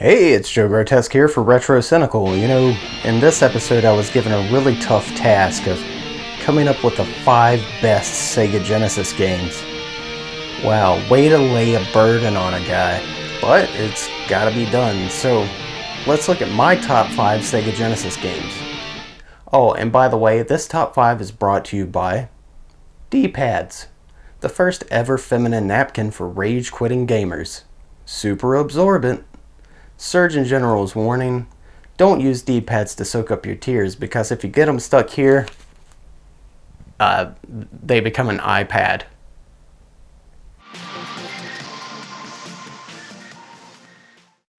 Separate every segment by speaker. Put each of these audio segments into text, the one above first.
Speaker 1: Hey, it's Joe Grotesque here for Retro Cynical. You know, in this episode I was given a really tough task of coming up with the 5 best Sega Genesis games. Wow, way to lay a burden on a guy, but it's gotta be done. So, let's look at my top 5 Sega Genesis games. Oh, and by the way, this top 5 is brought to you by D-pads, the first ever feminine napkin for rage-quitting gamers. Super absorbent. Surgeon General's warning: don't use D-pads to soak up your tears, because if you get them stuck here, they become an iPad.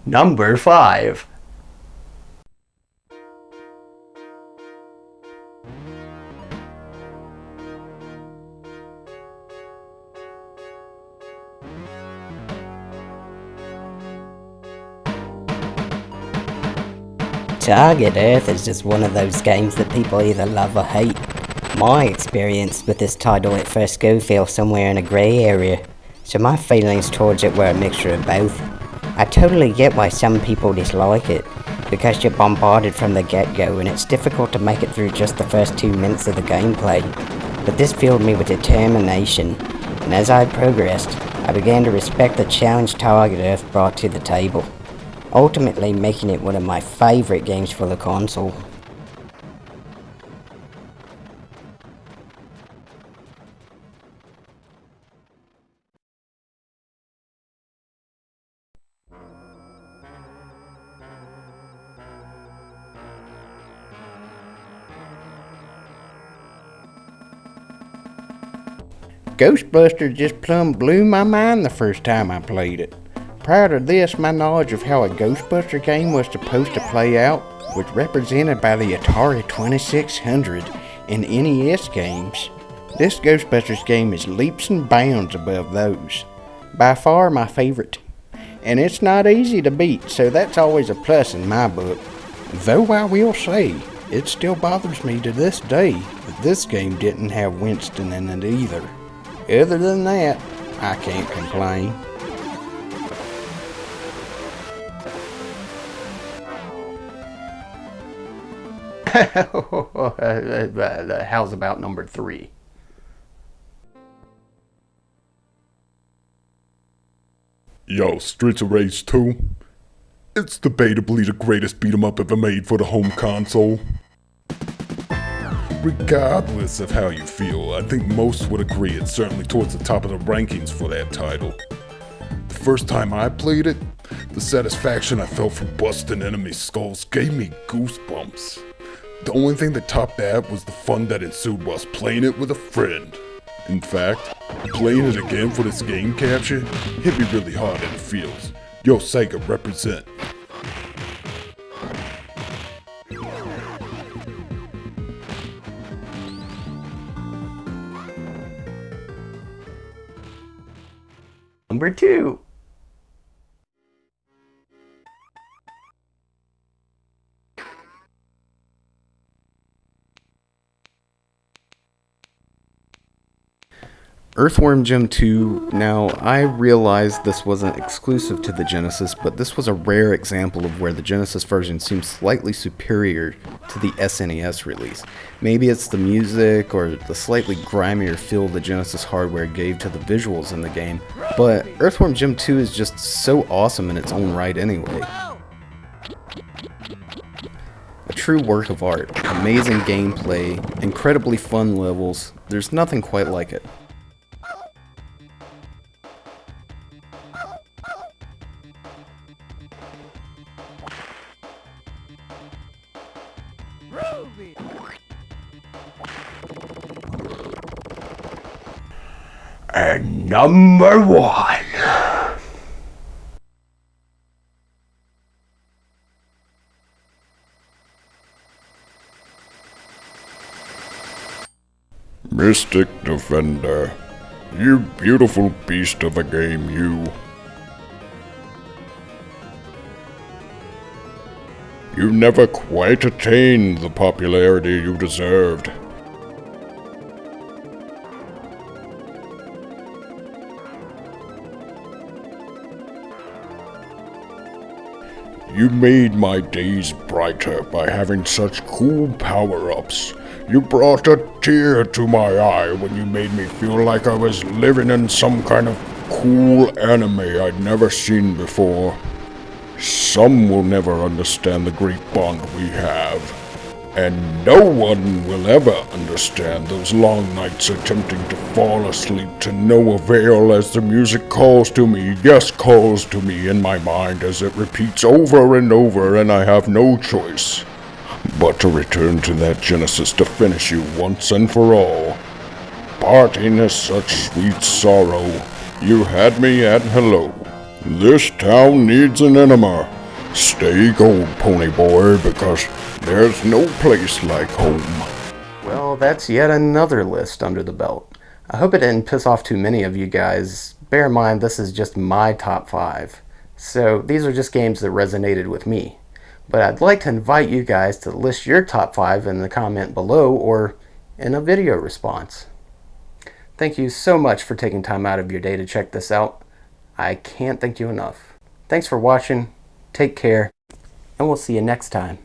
Speaker 1: Number 5.
Speaker 2: Target Earth is just one of those games that people either love or hate. My experience with this title at first go fell somewhere in a grey area, so my feelings towards it were a mixture of both. I totally get why some people dislike it, because you're bombarded from the get-go and it's difficult to make it through just the first 2 minutes of the gameplay. But this filled me with determination, and as I progressed, I began to respect the challenge Target Earth brought to the table, ultimately making it one of my favourite games for the console.
Speaker 3: Ghostbusters just plumb blew my mind the first time I played it. Prior to this, my knowledge of how a Ghostbuster game was supposed to play out was represented by the Atari 2600 and NES games. This Ghostbusters game is leaps and bounds above those. By far my favorite. And it's not easy to beat, so that's always a plus in my book. Though I will say, it still bothers me to this day that this game didn't have Winston in it either. Other than that, I can't complain.
Speaker 1: How's about number 3?
Speaker 4: Yo, Streets of Rage 2? It's debatably the greatest beat 'em up ever made for the home console. Regardless of how you feel, I think most would agree it's certainly towards the top of the rankings for that title. The first time I played it, the satisfaction I felt from busting enemy skulls gave me goosebumps. The only thing that topped that was the fun that ensued whilst playing it with a friend. In fact, playing it again for this game capture hit me really hard in the feels. Yo, Sega, represent.
Speaker 1: Number 2. Earthworm Jim 2. Now, I realize this wasn't exclusive to the Genesis, but this was a rare example of where the Genesis version seems slightly superior to the SNES release. Maybe it's the music or the slightly grimier feel the Genesis hardware gave to the visuals in the game, but Earthworm Jim 2 is just so awesome in its own right anyway. A true work of art, amazing gameplay, incredibly fun levels, there's nothing quite like it. And number 1.
Speaker 4: Mystic Defender. You beautiful beast of a game, you. You never quite attained the popularity you deserved. You made my days brighter by having such cool power-ups. You brought a tear to my eye when you made me feel like I was living in some kind of cool anime I'd never seen before. Some will never understand the great bond we have, and no one will ever understand those long nights attempting to fall asleep to no avail as the music calls to me, yes, calls to me in my mind as it repeats over and over, and I have no choice but to return to that Genesis to finish you once and for all. Parting is such sweet sorrow. You had me at hello. This town needs an enema. Stay gold, pony boy, because there's no place like home.
Speaker 1: Well, that's yet another list under the belt. I hope it didn't piss off too many of you guys. Bear in mind, this is just my top 5. So these are just games that resonated with me. But I'd like to invite you guys to list your top 5 in the comment below or in a video response. Thank you so much for taking time out of your day to check this out. I can't thank you enough. Thanks for watching, take care, and we'll see you next time.